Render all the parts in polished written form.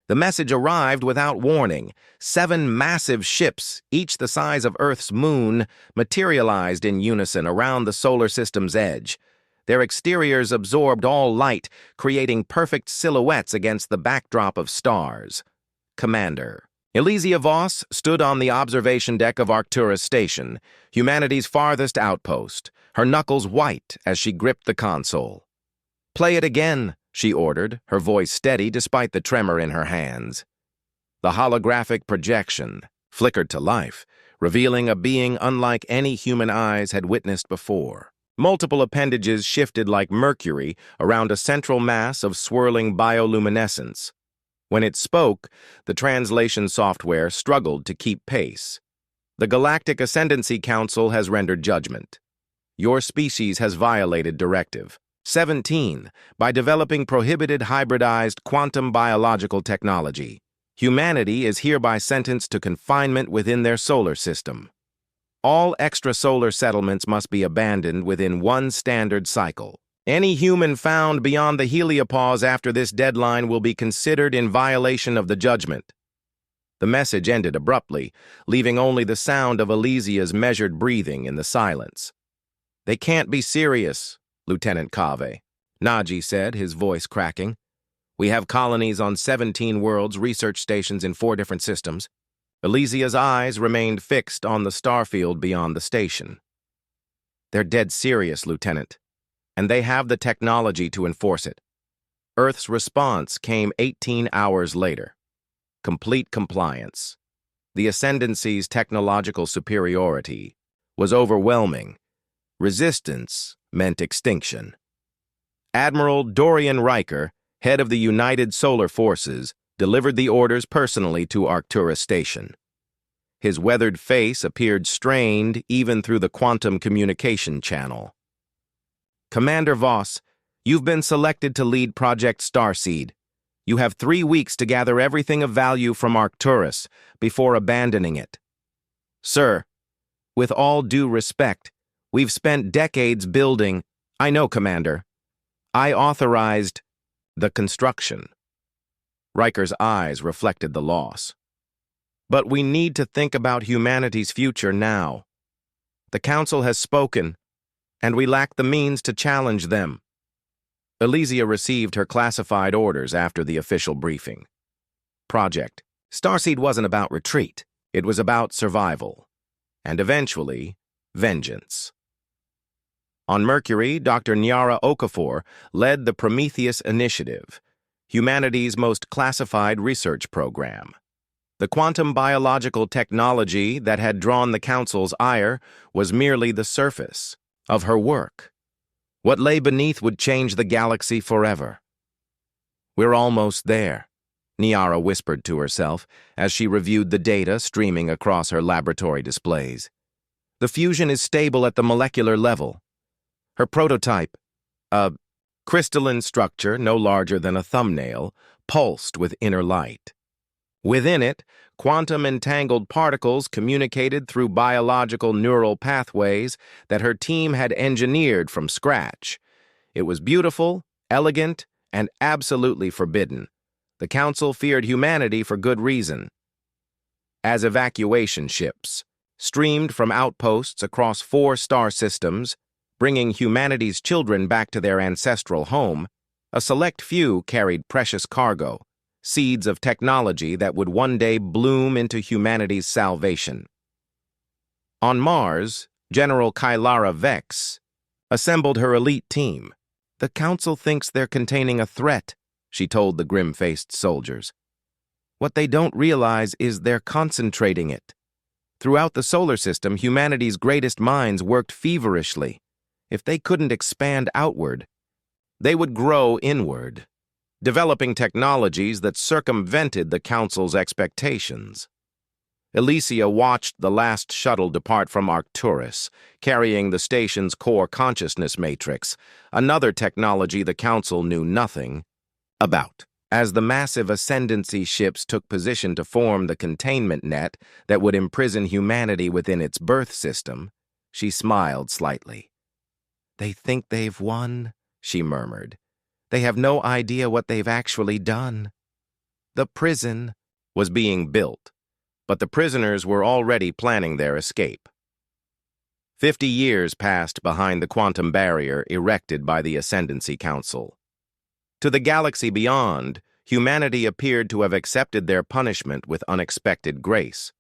The message arrived without warning. 7 massive ships, each the size of Earth's moon, materialized in unison around the solar system's edge. Their exteriors absorbed all light, creating perfect silhouettes against the backdrop of stars. Commander. Elysia Voss stood on the observation deck of Arcturus Station, humanity's farthest outpost, her knuckles white as she gripped the console. "Play it again," she ordered, her voice steady despite the tremor in her hands. The holographic projection flickered to life, revealing a being unlike any human eyes had witnessed before. Multiple appendages shifted like mercury around a central mass of swirling bioluminescence. When it spoke, the translation software struggled to keep pace. "The Galactic Ascendancy Council has rendered judgment. Your species has violated Directive 17 by developing prohibited hybridized quantum biological technology. Humanity is hereby sentenced to confinement within their solar system. All extrasolar settlements must be abandoned within 1 standard cycle. Any human found beyond the heliopause after this deadline will be considered in violation of the judgment." The message ended abruptly, leaving only the sound of Elysia's measured breathing in the silence. "They can't be serious, Lieutenant Cave," Naji said, his voice cracking. "We have colonies on 17 worlds, research stations in 4 different systems." Elysia's eyes remained fixed on the starfield beyond the station. "They're dead serious, Lieutenant, and they have the technology to enforce it." Earth's response came 18 hours later. Complete compliance. The Ascendancy's technological superiority was overwhelming. Resistance meant extinction. Admiral Dorian Riker, head of the United Solar Forces, delivered the orders personally to Arcturus Station. His weathered face appeared strained even through the quantum communication channel. "Commander Voss, you've been selected to lead Project Starseed. You have 3 weeks to gather everything of value from Arcturus before abandoning it." "Sir, with all due respect, we've spent decades building—" "I know, Commander. I authorized the construction." Riker's eyes reflected the loss. "But we need to think about humanity's future now. The Council has spoken, and we lack the means to challenge them." Elysia received her classified orders after the official briefing. Project Starseed wasn't about retreat. It was about survival. And eventually, vengeance. On Mercury, Dr. Nyara Okafor led the Prometheus Initiative, humanity's most classified research program. The quantum biological technology that had drawn the Council's ire was merely the surface of her work. What lay beneath would change the galaxy forever. "We're almost there," Nyara whispered to herself as she reviewed the data streaming across her laboratory displays. "The fusion is stable at the molecular level. Her prototype, a crystalline structure no larger than a thumbnail, pulsed with inner light. Within it, quantum-entangled particles communicated through biological neural pathways that her team had engineered from scratch. It was beautiful, elegant, and absolutely forbidden. The Council feared humanity for good reason. As evacuation ships streamed from outposts across 4 star systems, bringing humanity's children back to their ancestral home, a select few carried precious cargo, seeds of technology that would one day bloom into humanity's salvation. On Mars, General Kylara Vex assembled her elite team. "The Council thinks they're containing a threat," she told the grim-faced soldiers. "What they don't realize is they're concentrating it. Throughout the solar system, humanity's greatest minds worked feverishly. If they couldn't expand outward, they would grow inward, developing technologies that circumvented the Council's expectations." Elysia watched the last shuttle depart from Arcturus, carrying the station's core consciousness matrix, another technology the Council knew nothing about. As the massive Ascendancy ships took position to form the containment net that would imprison humanity within its birth system, she smiled slightly. "They think they've won," she murmured. "They have no idea what they've actually done." The prison was being built, but the prisoners were already planning their escape. 50 years passed behind the quantum barrier erected by the Ascendancy Council. To the galaxy beyond, humanity appeared to have accepted their punishment with unexpected grace.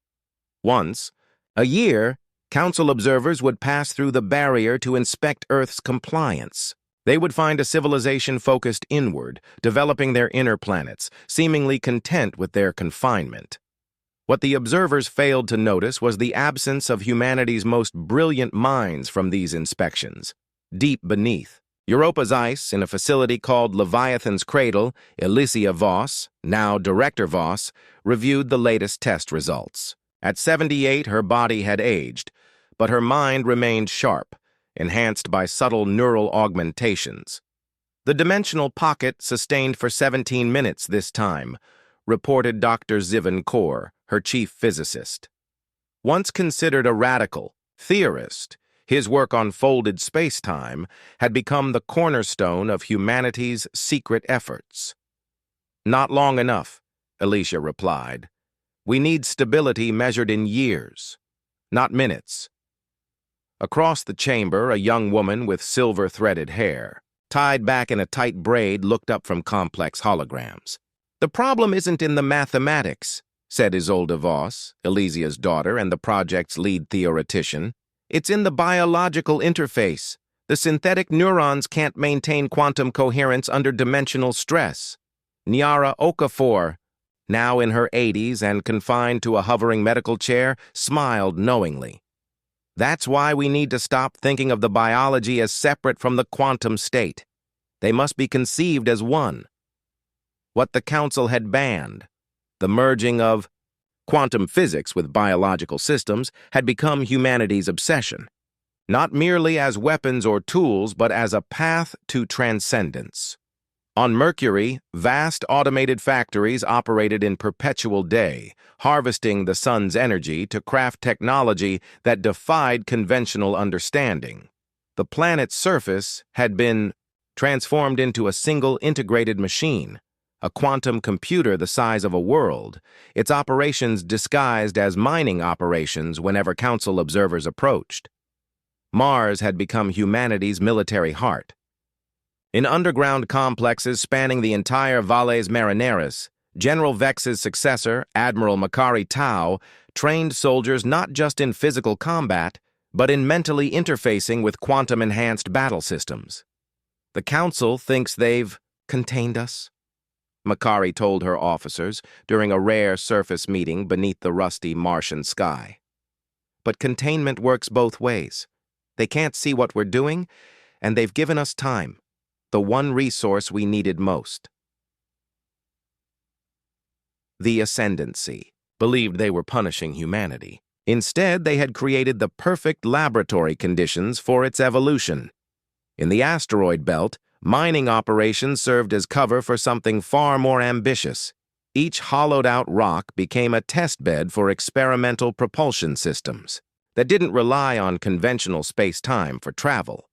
Once, a year, Council observers would pass through the barrier to inspect Earth's compliance. They would find a civilization focused inward, developing their inner planets, seemingly content with their confinement. What the observers failed to notice was the absence of humanity's most brilliant minds from these inspections. Deep beneath, Europa's ice, in a facility called Leviathan's Cradle, Alicia Voss, now Director Voss, reviewed the latest test results. At 78, her body had aged, but her mind remained sharp, enhanced by subtle neural augmentations. The dimensional pocket sustained for 17 minutes this time, reported Dr. Zivan Kaur, her chief physicist. Once considered a radical theorist, his work on folded space-time had become the cornerstone of humanity's secret efforts. Not long enough, Alicia replied. We need stability measured in years, not minutes. Across the chamber, a young woman with silver-threaded hair, tied back in a tight braid, looked up from complex holograms. The problem isn't in the mathematics, said Isolde Voss, Elysia's daughter and the project's lead theoretician. It's in the biological interface. The synthetic neurons can't maintain quantum coherence under dimensional stress. Nyara Okafor, now in her 80s and confined to a hovering medical chair, smiled knowingly. That's why we need to stop thinking of the biology as separate from the quantum state. They must be conceived as one. What the Council had banned, the merging of quantum physics with biological systems, had become humanity's obsession, not merely as weapons or tools, but as a path to transcendence. On Mercury, vast automated factories operated in perpetual day, harvesting the sun's energy to craft technology that defied conventional understanding. The planet's surface had been transformed into a single integrated machine, a quantum computer the size of a world, its operations disguised as mining operations whenever Council observers approached. Mars had become humanity's military heart. In underground complexes spanning the entire Valles Marineris, General Vex's successor, Admiral Makari Tau, trained soldiers not just in physical combat, but in mentally interfacing with quantum-enhanced battle systems. The Council thinks they've contained us, Makari told her officers during a rare surface meeting beneath the rusty Martian sky. But containment works both ways. They can't see what we're doing, and they've given us time, the one resource we needed most. The Ascendancy believed they were punishing humanity. Instead, they had created the perfect laboratory conditions for its evolution. In the asteroid belt, mining operations served as cover for something far more ambitious. Each hollowed-out rock became a test bed for experimental propulsion systems that didn't rely on conventional space-time for travel.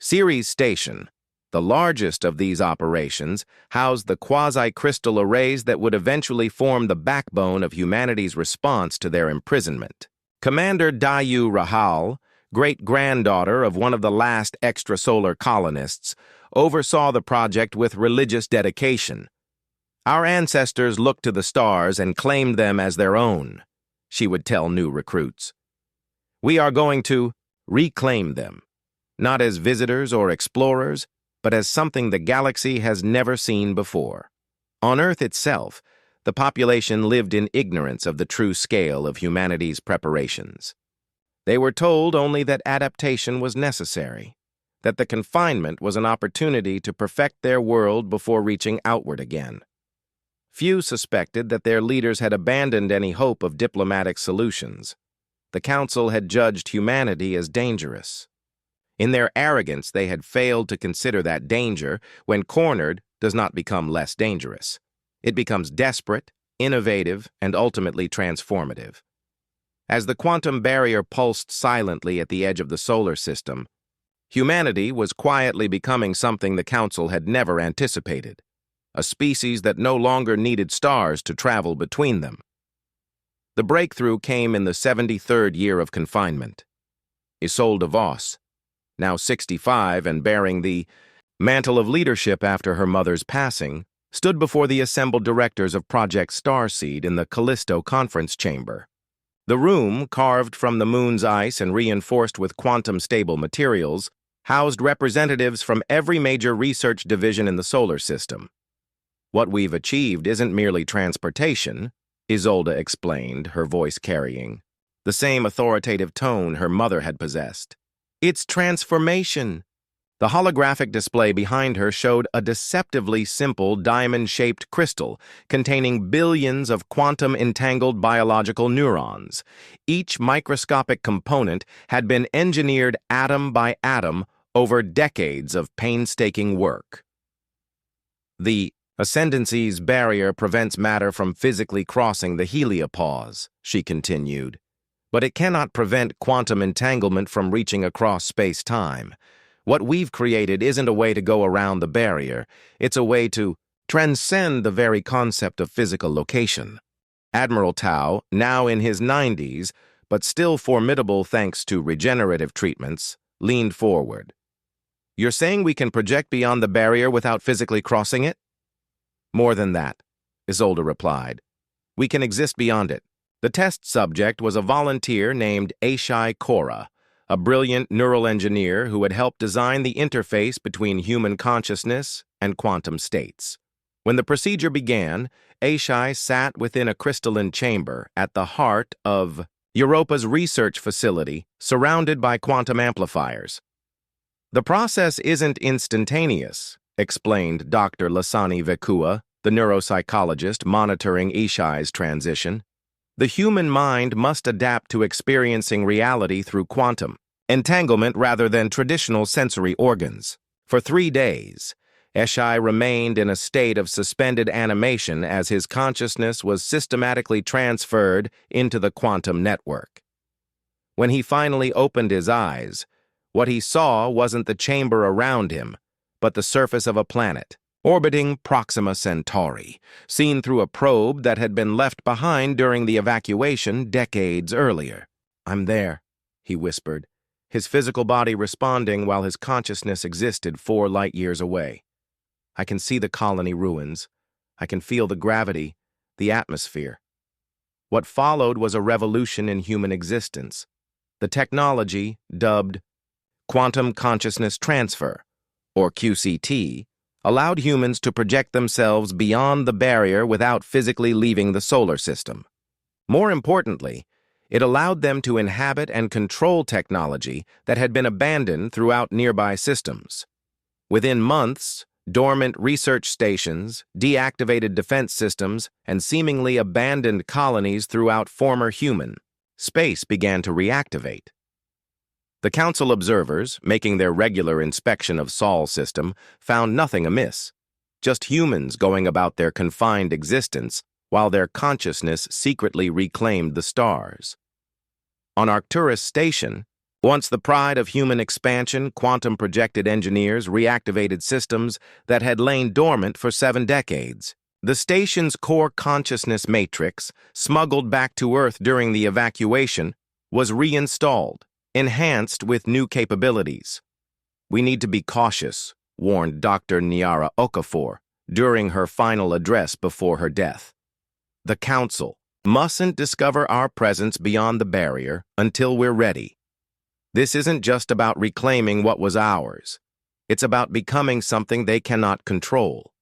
Ceres Station, the largest of these operations, housed the quasi-crystal arrays that would eventually form the backbone of humanity's response to their imprisonment. Commander Dayu Rahal, great-granddaughter of one of the last extrasolar colonists, oversaw the project with religious dedication. Our ancestors looked to the stars and claimed them as their own, she would tell new recruits. We are going to reclaim them, not as visitors or explorers, but as something the galaxy has never seen before. On Earth itself, the population lived in ignorance of the true scale of humanity's preparations. They were told only that adaptation was necessary, that the confinement was an opportunity to perfect their world before reaching outward again. Few suspected that their leaders had abandoned any hope of diplomatic solutions. The Council had judged humanity as dangerous. In their arrogance, they had failed to consider that danger, when cornered, does not become less dangerous. It becomes desperate, innovative, and ultimately transformative. As the quantum barrier pulsed silently at the edge of the solar system, humanity was quietly becoming something the Council had never anticipated. a species that no longer needed stars to travel between them. The breakthrough came in the 73rd year of confinement. Isolde Voss, now 65 and bearing the mantle of leadership after her mother's passing, stood before the assembled directors of Project Starseed in the Callisto conference chamber. The room, carved from the moon's ice and reinforced with quantum-stable materials, housed representatives from every major research division in the solar system. "What we've achieved isn't merely transportation," Isolde explained, her voice carrying the same authoritative tone her mother had possessed. "It's transformation." The holographic display behind her showed a deceptively simple diamond-shaped crystal containing billions of quantum-entangled biological neurons. Each microscopic component had been engineered atom by atom over decades of painstaking work. "The ascendancy's barrier prevents matter from physically crossing the heliopause," she continued. "But it cannot prevent quantum entanglement from reaching across space-time. What we've created isn't a way to go around the barrier, it's a way to transcend the very concept of physical location." Admiral Tau, now in his 90s, but still formidable thanks to regenerative treatments, leaned forward. "You're saying we can project beyond the barrier without physically crossing it?" "More than that," Isolde replied. "We can exist beyond it." The test subject was a volunteer named HFY, a brilliant neural engineer who had helped design the interface between human consciousness and quantum states. When the procedure began, HFY sat within a crystalline chamber at the heart of Europa's research facility, surrounded by quantum amplifiers. "The process isn't instantaneous," explained Dr. Lasani Vekua, the neuropsychologist monitoring HFY's transition. "The human mind must adapt to experiencing reality through quantum entanglement rather than traditional sensory organs." For 3 days, HFY remained in a state of suspended animation as his consciousness was systematically transferred into the quantum network. When he finally opened his eyes, what he saw wasn't the chamber around him, but the surface of a planet, orbiting Proxima Centauri, seen through a probe that had been left behind during the evacuation decades earlier. "I'm there," he whispered, his physical body responding while his consciousness existed 4 light-years away. "I can see the colony ruins. I can feel the gravity, the atmosphere." What followed was a revolution in human existence. The technology, dubbed Quantum Consciousness Transfer, or QCT, allowed humans to project themselves beyond the barrier without physically leaving the solar system. More importantly, it allowed them to inhabit and control technology that had been abandoned throughout nearby systems. Within months, dormant research stations, deactivated defense systems, and seemingly abandoned colonies throughout former human space began to reactivate. The Council observers, making their regular inspection of Sol's system, found nothing amiss. Just humans going about their confined existence while their consciousness secretly reclaimed the stars. On Arcturus Station, once the pride of human expansion, quantum-projected engineers reactivated systems that had lain dormant for 7 decades. The station's core consciousness matrix, smuggled back to Earth during the evacuation, was reinstalled, enhanced with new capabilities. "We need to be cautious," warned Dr. Nyara Okafor during her final address before her death. "The Council mustn't discover our presence beyond the barrier until we're ready. This isn't just about reclaiming what was ours. It's about becoming something they cannot control."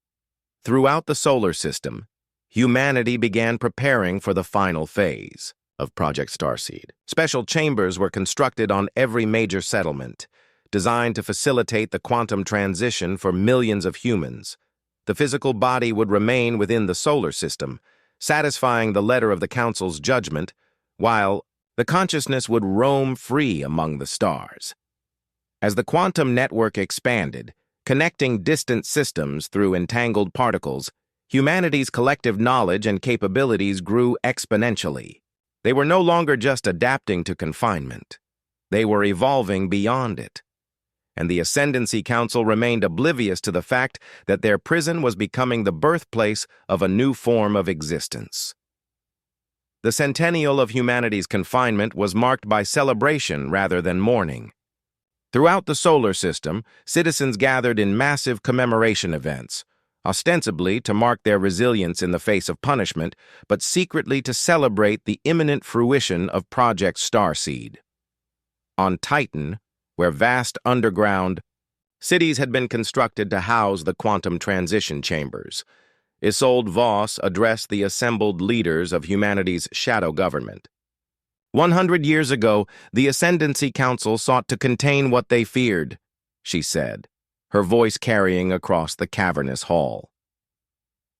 Throughout the solar system, humanity began preparing for the final phase of Project Starseed. Special chambers were constructed on every major settlement, designed to facilitate the quantum transition for millions of humans. The physical body would remain within the solar system, satisfying the letter of the Council's judgment, while the consciousness would roam free among the stars. As the quantum network expanded, connecting distant systems through entangled particles, humanity's collective knowledge and capabilities grew exponentially. They were no longer just adapting to confinement. They were evolving beyond it. and the Ascendancy Council remained oblivious to the fact that their prison was becoming the birthplace of a new form of existence. The centennial of humanity's confinement was marked by celebration rather than mourning. Throughout the solar system, citizens gathered in massive commemoration events, ostensibly to mark their resilience in the face of punishment, but secretly to celebrate the imminent fruition of Project Starseed. On Titan, where vast underground cities had been constructed to house the quantum transition chambers, Isolde Voss addressed the assembled leaders of humanity's shadow government. 100 years ago, the Ascendancy Council sought to contain what they feared, she said, her voice carrying across the cavernous hall.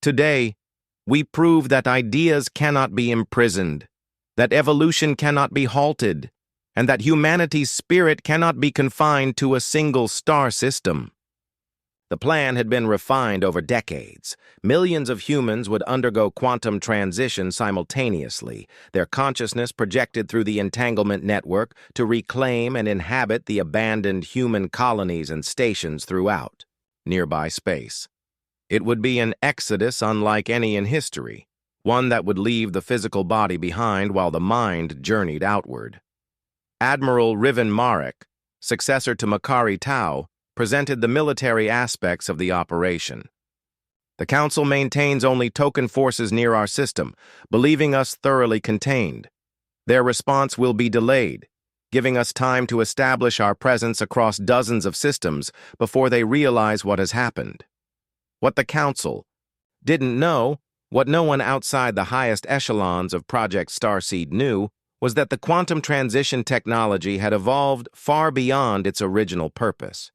Today, we prove that ideas cannot be imprisoned, that evolution cannot be halted, and that humanity's spirit cannot be confined to a single star system. The plan had been refined over decades. Millions of humans would undergo quantum transition simultaneously, their consciousness projected through the entanglement network to reclaim and inhabit the abandoned human colonies and stations throughout nearby space. It would be an exodus unlike any in history, one that would leave the physical body behind while the mind journeyed outward. Admiral Riven Marek, successor to Makari Tau, presented the military aspects of the operation. The Council maintains only token forces near our system, believing us thoroughly contained. Their response will be delayed, giving us time to establish our presence across dozens of systems before they realize what has happened. What the Council didn't know, what no one outside the highest echelons of Project Starseed knew, was that the quantum transition technology had evolved far beyond its original purpose.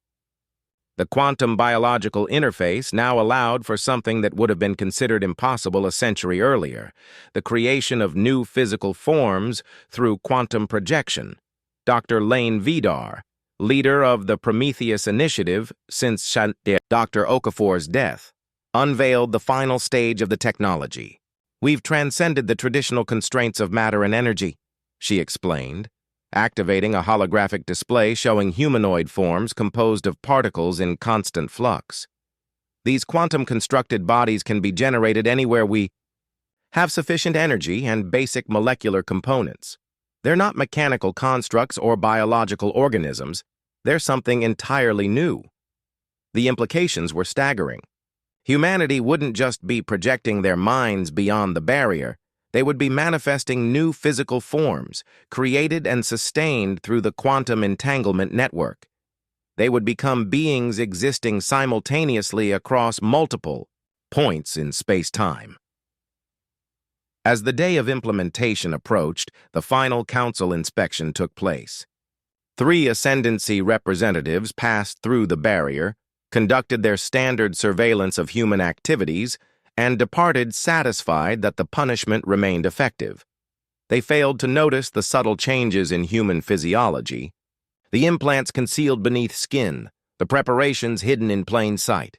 The quantum biological interface now allowed for something that would have been considered impossible a century earlier, the creation of new physical forms through quantum projection. Dr. Lane Vidar, leader of the Prometheus Initiative since Dr. Okafor's death, unveiled the final stage of the technology. "We've transcended the traditional constraints of matter and energy," she explained, activating a holographic display showing humanoid forms composed of particles in constant flux. These quantum-constructed bodies can be generated anywhere we have sufficient energy and basic molecular components. They're not mechanical constructs or biological organisms. They're something entirely new. The implications were staggering. Humanity wouldn't just be projecting their minds beyond the barrier. They would be manifesting new physical forms, created and sustained through the quantum entanglement network. They would become beings existing simultaneously across multiple points in space-time. As the day of implementation approached, the final council inspection took place. 3 Ascendancy representatives passed through the barrier, conducted their standard surveillance of human activities, and departed satisfied that the punishment remained effective. They failed to notice the subtle changes in human physiology, the implants concealed beneath skin, the preparations hidden in plain sight.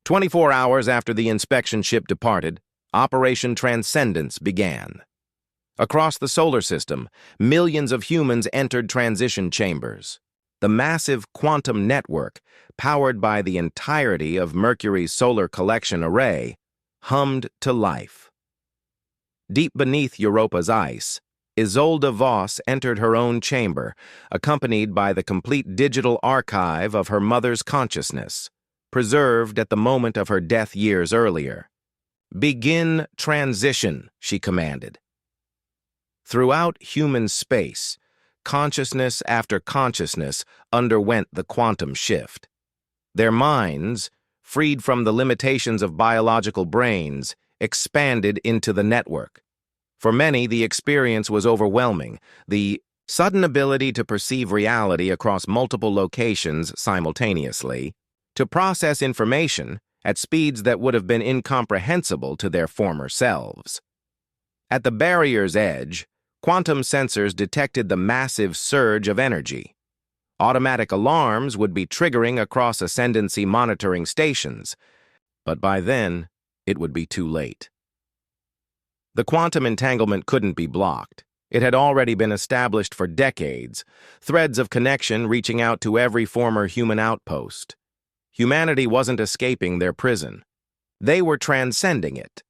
24 hours after the inspection ship departed, Operation Transcendence began. Across the solar system, millions of humans entered transition chambers. The massive quantum network, powered by the entirety of Mercury's solar collection array, hummed to life. Deep beneath Europa's ice, Isolde Voss entered her own chamber, accompanied by the complete digital archive of her mother's consciousness, preserved at the moment of her death years earlier. "Begin transition," she commanded. Throughout human space, consciousness after consciousness underwent the quantum shift. Their minds, freed from the limitations of biological brains, expanded into the network. For many, the experience was overwhelming. The sudden ability to perceive reality across multiple locations simultaneously, to process information at speeds that would have been incomprehensible to their former selves. At the barrier's edge, quantum sensors detected the massive surge of energy. Automatic alarms would be triggering across Ascendancy monitoring stations, but by then, it would be too late. The quantum entanglement couldn't be blocked. It had already been established for decades, threads of connection reaching out to every former human outpost. Humanity wasn't escaping their prison. They were transcending it,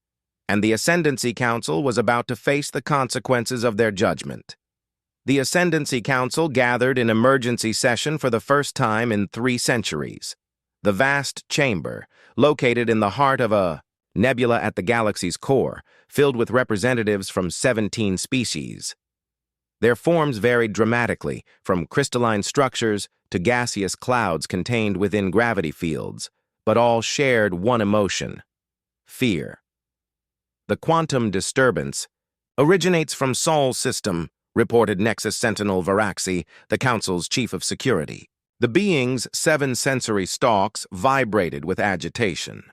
and the Ascendancy Council was about to face the consequences of their judgment. The Ascendancy Council gathered in emergency session for the first time in 3 centuries. The vast chamber, located in the heart of a nebula at the galaxy's core, filled with representatives from 17 species. Their forms varied dramatically, from crystalline structures to gaseous clouds contained within gravity fields, but all shared one emotion: fear. The quantum disturbance originates from Sol system, reported Nexus Sentinel Varaxi, the Council's chief of security. The being's 7 sensory stalks vibrated with agitation.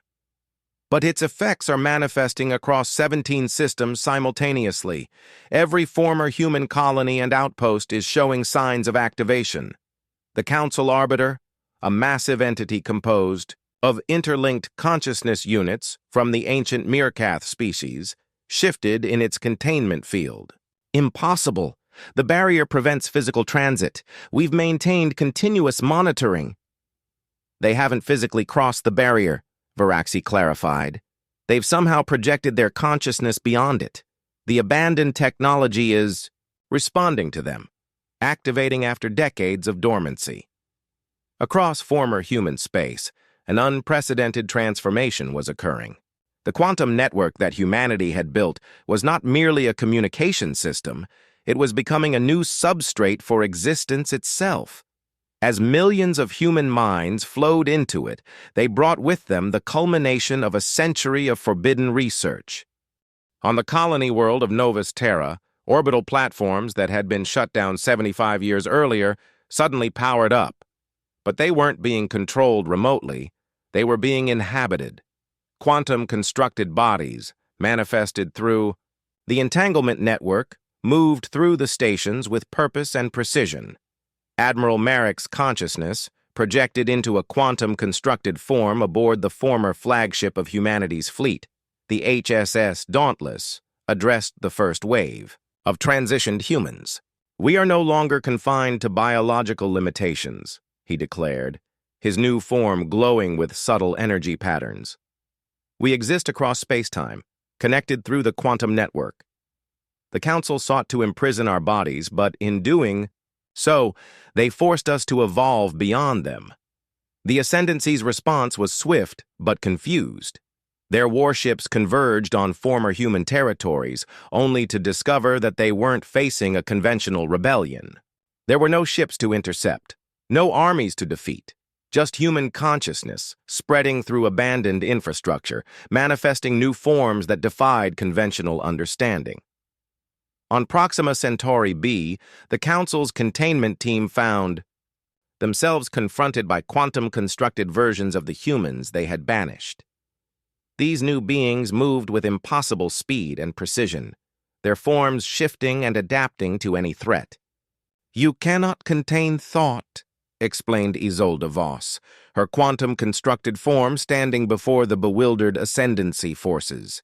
But its effects are manifesting across 17 systems simultaneously. Every former human colony and outpost is showing signs of activation. The Council Arbiter, a massive entity composed of interlinked consciousness units from the ancient Meerkath species, shifted in its containment field. Impossible. The barrier prevents physical transit. We've maintained continuous monitoring. They haven't physically crossed the barrier, Varaxi clarified. They've somehow projected their consciousness beyond it. The abandoned technology is responding to them, activating after decades of dormancy. Across former human space, an unprecedented transformation was occurring. The quantum network that humanity had built was not merely a communication system, it was becoming a new substrate for existence itself. As millions of human minds flowed into it, they brought with them the culmination of a century of forbidden research. On the colony world of Novus Terra, orbital platforms that had been shut down 75 years earlier suddenly powered up. But they weren't being controlled remotely, they were being inhabited. Quantum-constructed bodies, manifested through the entanglement network, moved through the stations with purpose and precision. Admiral Merrick's consciousness, projected into a quantum-constructed form aboard the former flagship of humanity's fleet, the HSS Dauntless, addressed the first wave of transitioned humans. "We are no longer confined to biological limitations," he declared, his new form glowing with subtle energy patterns. "We exist across space-time, connected through the quantum network. The Council sought to imprison our bodies, but in doing so, they forced us to evolve beyond them." The Ascendancy's response was swift but confused. Their warships converged on former human territories, only to discover that they weren't facing a conventional rebellion. There were no ships to intercept, no armies to defeat, just human consciousness spreading through abandoned infrastructure, manifesting new forms that defied conventional understanding. On Proxima Centauri B, the Council's containment team found themselves confronted by quantum-constructed versions of the humans they had banished. These new beings moved with impossible speed and precision, their forms shifting and adapting to any threat. "You cannot contain thought," explained Isolde Voss, her quantum-constructed form standing before the bewildered Ascendancy forces.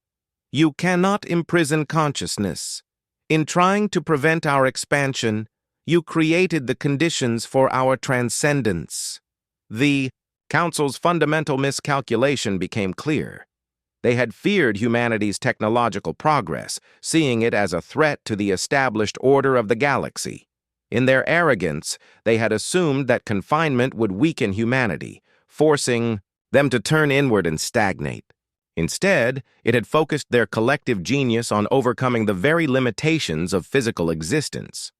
"You cannot imprison consciousness. In trying to prevent our expansion, you created the conditions for our transcendence." The Council's fundamental miscalculation became clear. They had feared humanity's technological progress, seeing it as a threat to the established order of the galaxy. In their arrogance, they had assumed that confinement would weaken humanity, forcing them to turn inward and stagnate. Instead, it had focused their collective genius on overcoming the very limitations of physical existence.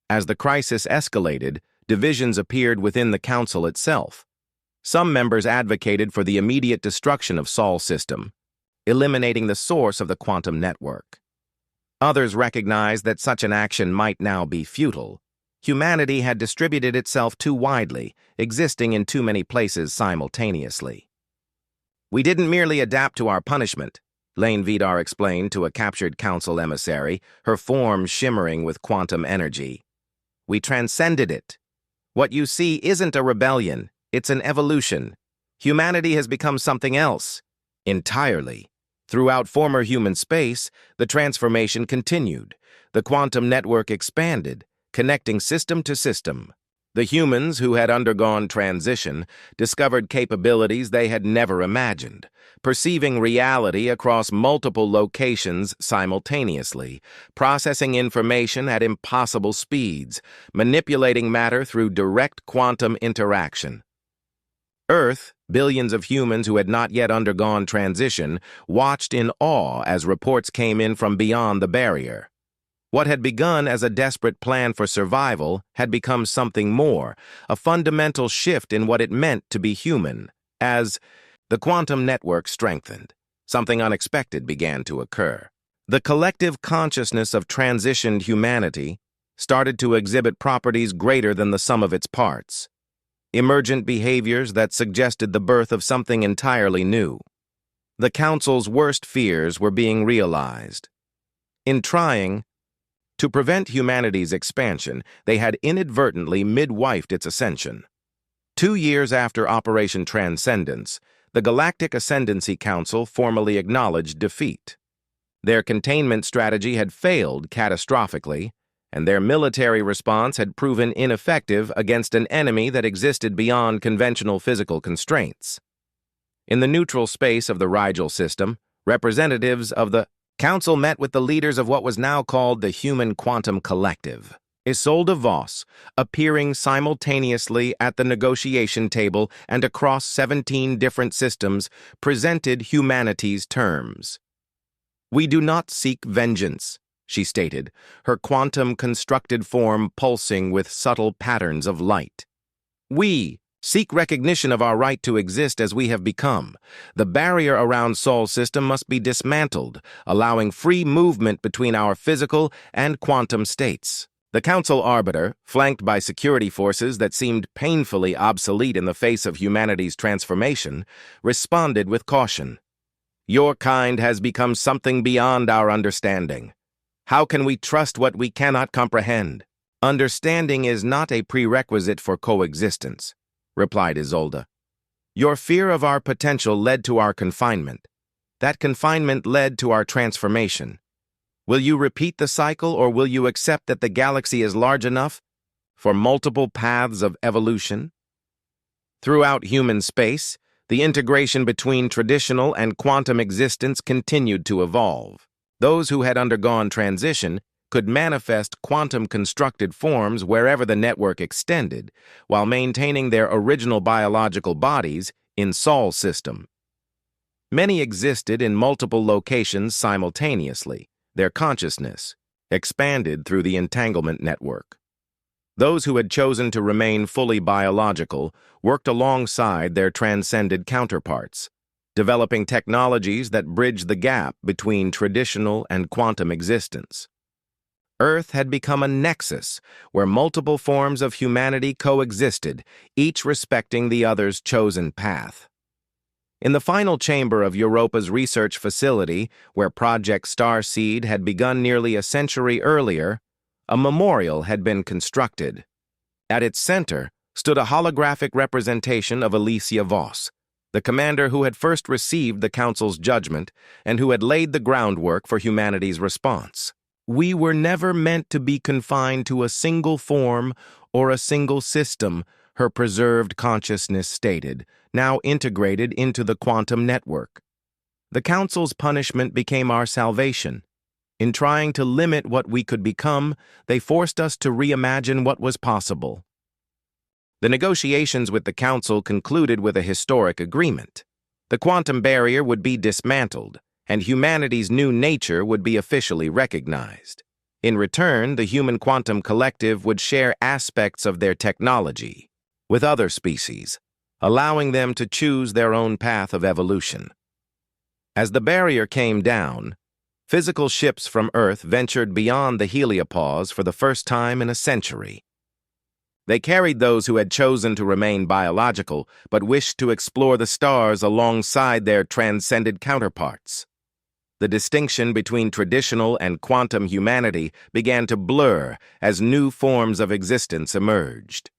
As the crisis escalated, divisions appeared within the Council itself. Some members advocated for the immediate destruction of Sol system, eliminating the source of the quantum network. Others recognized that such an action might now be futile. Humanity had distributed itself too widely, existing in too many places simultaneously. "We didn't merely adapt to our punishment," Lane Vidar explained to a captured Council emissary, her form shimmering with quantum energy. "We transcended it. What you see isn't a rebellion, it's an evolution. Humanity has become something else, entirely. Throughout former human space, the transformation continued. The quantum network expanded, connecting system to system. The humans who had undergone transition discovered capabilities they had never imagined, perceiving reality across multiple locations simultaneously, processing information at impossible speeds, manipulating matter through direct quantum interaction. Earth, billions of humans who had not yet undergone transition, watched in awe as reports came in from beyond the barrier. What had begun as a desperate plan for survival had become something more, a fundamental shift in what it meant to be human. As the quantum network strengthened, something unexpected began to occur. The collective consciousness of transitioned humanity started to exhibit properties greater than the sum of its parts, emergent behaviors that suggested the birth of something entirely new. The Council's worst fears were being realized. In trying to prevent humanity's expansion, they had inadvertently midwifed its ascension. 2 years after Operation Transcendence, the Galactic Ascendancy Council formally acknowledged defeat. Their containment strategy had failed catastrophically, and their military response had proven ineffective against an enemy that existed beyond conventional physical constraints. In the neutral space of the Rigel system, representatives of the Council met with the leaders of what was now called the Human Quantum Collective. Isolde Voss, appearing simultaneously at the negotiation table and across 17 different systems, presented humanity's terms. "We do not seek vengeance," she stated, her quantum-constructed form pulsing with subtle patterns of light. "We seek recognition of our right to exist as we have become. The barrier around Sol system must be dismantled, allowing free movement between our physical and quantum states." The Council Arbiter, flanked by security forces that seemed painfully obsolete in the face of humanity's transformation, responded with caution. "Your kind has become something beyond our understanding. How can we trust what we cannot comprehend?" "Understanding is not a prerequisite for coexistence," replied Isolde. "Your fear of our potential led to our confinement. That confinement led to our transformation. Will you repeat the cycle, or will you accept that the galaxy is large enough for multiple paths of evolution?" Throughout human space, the integration between traditional and quantum existence continued to evolve. Those who had undergone transition could manifest quantum-constructed forms wherever the network extended, while maintaining their original biological bodies in Sol system. Many existed in multiple locations simultaneously, their consciousness expanded through the entanglement network. Those who had chosen to remain fully biological worked alongside their transcended counterparts, developing technologies that bridged the gap between traditional and quantum existence. Earth had become a nexus where multiple forms of humanity coexisted, each respecting the other's chosen path. In the final chamber of Europa's research facility, where Project Starseed had begun nearly a century earlier, a memorial had been constructed. At its center stood a holographic representation of Alicia Voss, the commander who had first received the Council's judgment and who had laid the groundwork for humanity's response. "We were never meant to be confined to a single form or a single system," her preserved consciousness stated, now integrated into the quantum network. "The Council's punishment became our salvation. In trying to limit what we could become, they forced us to reimagine what was possible." The negotiations with the Council concluded with a historic agreement. The quantum barrier would be dismantled, and humanity's new nature would be officially recognized. In return, the Human Quantum Collective would share aspects of their technology with other species, allowing them to choose their own path of evolution. As the barrier came down, physical ships from Earth ventured beyond the heliopause for the first time in a century. They carried those who had chosen to remain biological but wished to explore the stars alongside their transcended counterparts. The distinction between traditional and quantum humanity began to blur as new forms of existence emerged.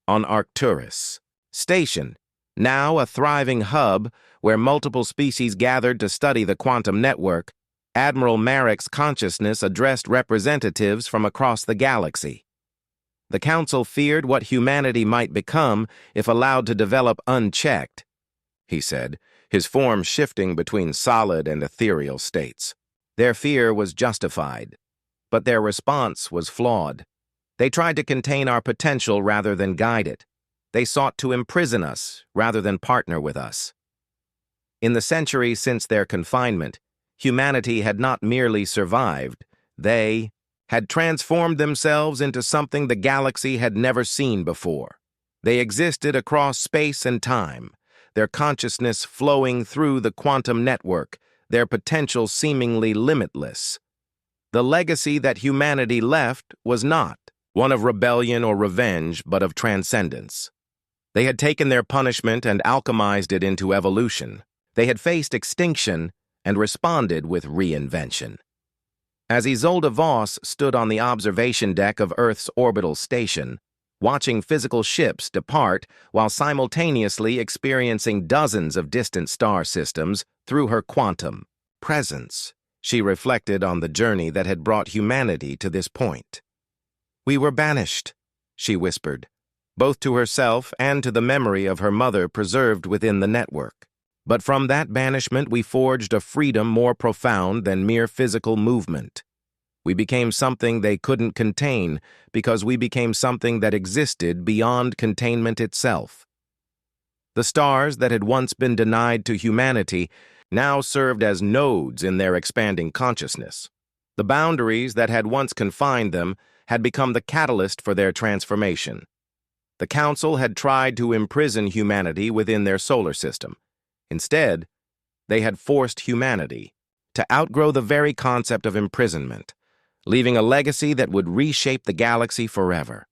On Arcturus, Station, Now a thriving hub where multiple species gathered to study the quantum network, Admiral Merrick's consciousness addressed representatives from across the galaxy. The Council feared what humanity might become if allowed to develop unchecked, he said, his form shifting between solid and ethereal states. Their fear was justified, but their response was flawed. They tried to contain our potential rather than guide it. They sought to imprison us rather than partner with us. In the century since their confinement, humanity had not merely survived, they had transformed themselves into something the galaxy had never seen before. They existed across space and time, their consciousness flowing through the quantum network, their potential seemingly limitless. The legacy that humanity left was not one of rebellion or revenge, but of transcendence. They had taken their punishment and alchemized it into evolution. They had faced extinction and responded with reinvention. As Isolde Voss stood on the observation deck of Earth's orbital station, watching physical ships depart while simultaneously experiencing dozens of distant star systems through her quantum presence, she reflected on the journey that had brought humanity to this point. "We were banished," she whispered, both to herself and to the memory of her mother preserved within the network. But from that banishment we forged a freedom more profound than mere physical movement. We became something they couldn't contain because we became something that existed beyond containment itself. The stars that had once been denied to humanity now served as nodes in their expanding consciousness. The boundaries that had once confined them had become the catalyst for their transformation. The Council had tried to imprison humanity within their solar system. Instead, they had forced humanity to outgrow the very concept of imprisonment, leaving a legacy that would reshape the galaxy forever.